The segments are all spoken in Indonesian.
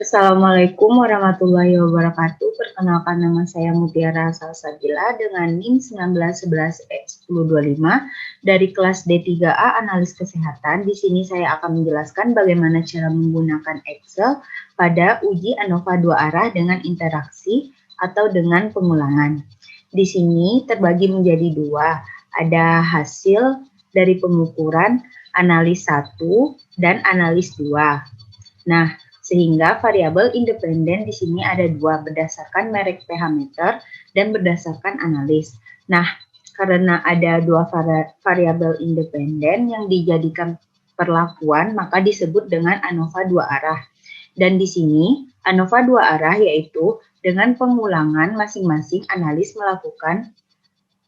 Assalamualaikum warahmatullahi wabarakatuh. Perkenalkan, nama saya Mutiara Salsabila dengan NIM 1911-1025 dari kelas D3A Analis Kesehatan. Di sini saya akan menjelaskan bagaimana cara menggunakan Excel pada uji ANOVA 2 arah dengan interaksi atau dengan pengulangan. Di sini terbagi menjadi dua, ada hasil dari pengukuran analis 1 dan analis 2. Nah, sehingga variabel independen di sini ada dua, berdasarkan merek pH meter dan berdasarkan analis. Nah, karena ada dua variabel independen yang dijadikan perlakuan, maka disebut dengan ANOVA 2 arah. Dan di sini ANOVA 2 arah yaitu dengan pengulangan masing-masing analis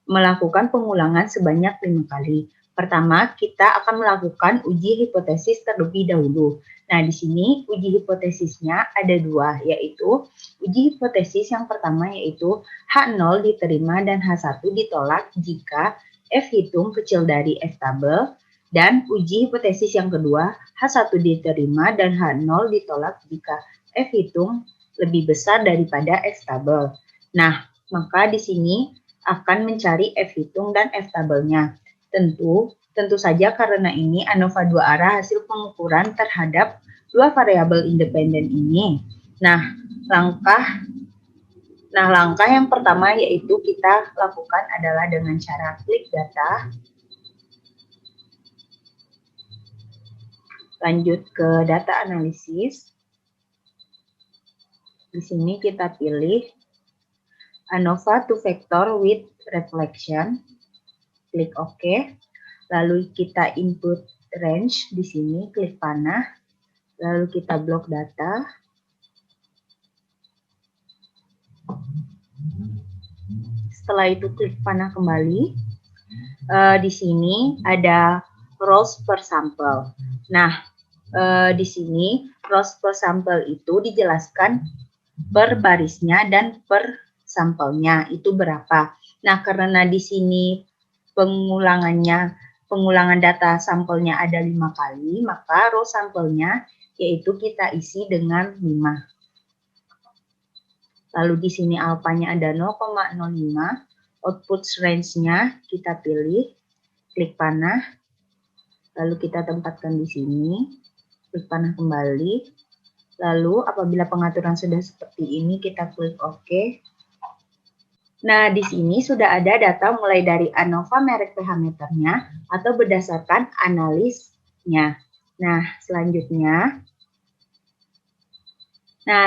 melakukan pengulangan sebanyak 5 kali. Pertama, kita akan melakukan uji hipotesis terlebih dahulu. Nah, di sini uji hipotesisnya ada dua, yaitu uji hipotesis yang pertama yaitu H0 diterima dan H1 ditolak jika F hitung kecil dari F tabel, dan uji hipotesis yang kedua H1 diterima dan H0 ditolak jika F hitung lebih besar daripada F tabel. Nah, maka di sini akan mencari F hitung dan F tabelnya. Tentu saja karena ini ANOVA 2 arah hasil pengukuran terhadap dua variabel independen ini. Nah, langkah yang pertama yaitu kita lakukan adalah dengan cara klik data, lanjut ke data analisis. Di sini kita pilih ANOVA 2 vector with reflection, klik OK. Lalu kita input range di sini, klik panah, lalu kita blok data. Setelah itu klik panah kembali. Di sini ada rows per sampel. Nah, di sini rows per sampel itu dijelaskan per barisnya dan per sampelnya itu berapa. Nah, karena di sini pengulangan data sampelnya ada 5 kali, maka row sampelnya yaitu kita isi dengan 5. Lalu di sini alfanya ada 0,05, output range-nya kita pilih, klik panah, lalu kita tempatkan di sini, klik panah kembali, lalu apabila pengaturan sudah seperti ini kita klik OK. Nah, di sini sudah ada data mulai dari ANOVA merek pH meternya atau berdasarkan analisnya. Nah, selanjutnya,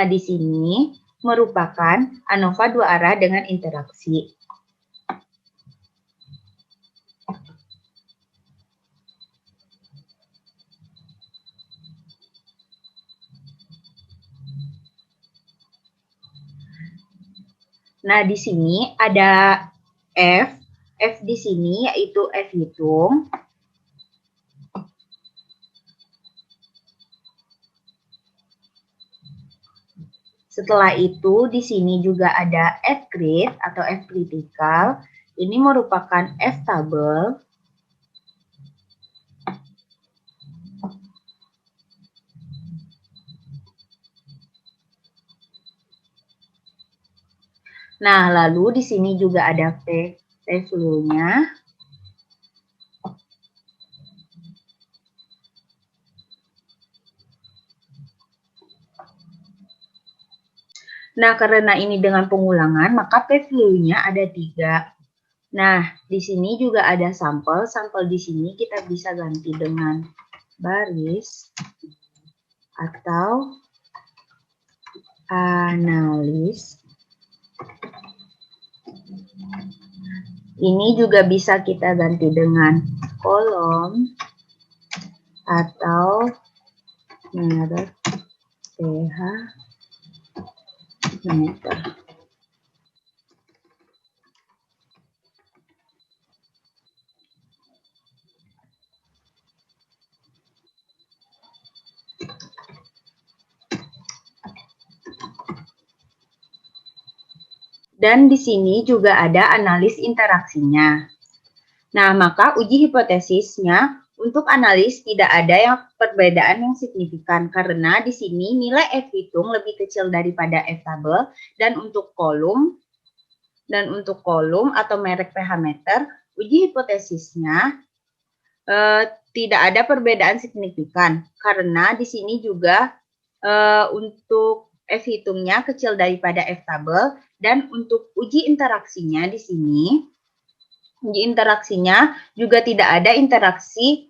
di sini merupakan ANOVA 2 arah dengan interaksi. Nah, di sini ada F di sini yaitu F hitung. Setelah itu di sini juga ada F grid atau F critical. Ini merupakan F tabel. Nah, lalu di sini juga ada value-nya. Nah, karena ini dengan pengulangan, maka value-nya ada 3. Nah, di sini juga ada sampel. Sampel di sini kita bisa ganti dengan baris atau analis. Ini juga bisa kita ganti dengan kolom atau merek pH meter. Dan di sini juga ada analis interaksinya. Nah, maka uji hipotesisnya Untuk analis tidak ada yang perbedaan yang signifikan karena di sini nilai F hitung lebih kecil daripada F tabel dan untuk kolom atau merek pH meter, uji hipotesisnya tidak ada perbedaan signifikan karena di sini juga untuk F hitungnya kecil daripada F tabel dan untuk uji interaksinya di sini juga tidak ada interaksi,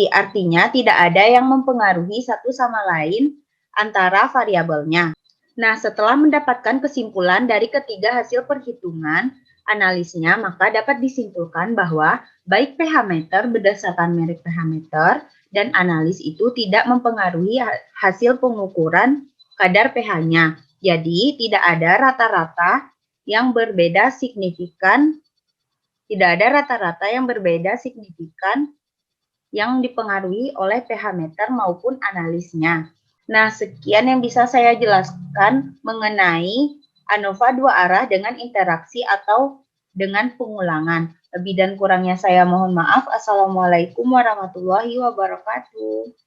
artinya tidak ada yang mempengaruhi satu sama lain antara variabelnya. Nah, setelah mendapatkan kesimpulan dari ketiga hasil perhitungan analisnya, maka dapat disimpulkan bahwa baik pH meter berdasarkan merek pH meter dan analis itu tidak mempengaruhi hasil pengukuran kadar pH-nya. Jadi, tidak ada rata-rata yang berbeda signifikan yang dipengaruhi oleh pH meter maupun analisnya. Nah, sekian yang bisa saya jelaskan mengenai ANOVA dua arah dengan interaksi atau dengan pengulangan. Lebih dan kurangnya saya mohon maaf. Assalamualaikum warahmatullahi wabarakatuh.